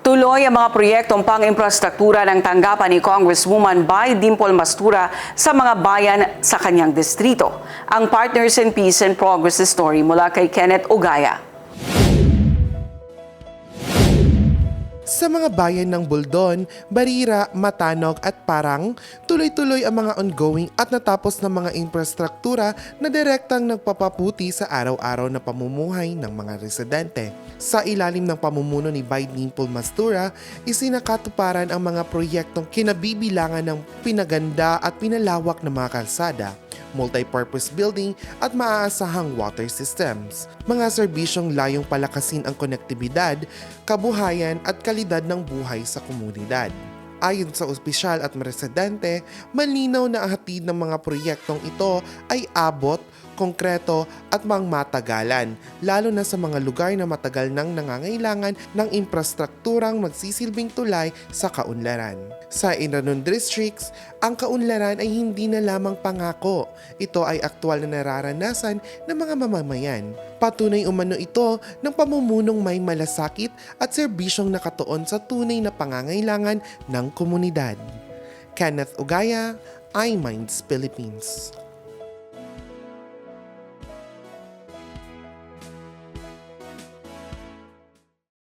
Tuloy ang mga proyektong pang-infrastruktura ng tanggapan ni Congresswoman Bai Dimple Mastura sa mga bayan sa kanyang distrito. Ang Partners in Peace and Progress story mula kay Kenneth Ogaya. Sa mga bayan ng Buldon, Barira, Matanog at Parang, tuloy-tuloy ang mga ongoing at natapos na mga infrastruktura na direktang nagpapaputi sa araw-araw na pamumuhay ng mga residente. Sa ilalim ng pamumuno ni Bai Dimple Mastura, isinakatuparan ang mga proyektong kinabibilangan ng pinaganda at pinalawak na mga kalsada, multi-purpose building at maaasahang water systems. Mga serbisyong layong palakasin ang konektibidad, kabuhayan at kalidad ng buhay sa komunidad. Ayon sa opisyal at residente, malinaw na ang hatid ng mga proyektong ito ay abot, konkreto at matagalan, lalo na sa mga lugar na matagal nang nangangailangan ng infrastrukturang magsisilbing tulay sa kaunlaran. Sa Inranon Districts, ang kaunlaran ay hindi na lamang pangako. Ito ay aktwal na nararanasan ng mga mamamayan. Patunay umano ito ng pamumunong may malasakit at serbisyong nakatuon sa tunay na pangangailangan ng komunidad. Kenneth Ogaya, iMinds Philippines.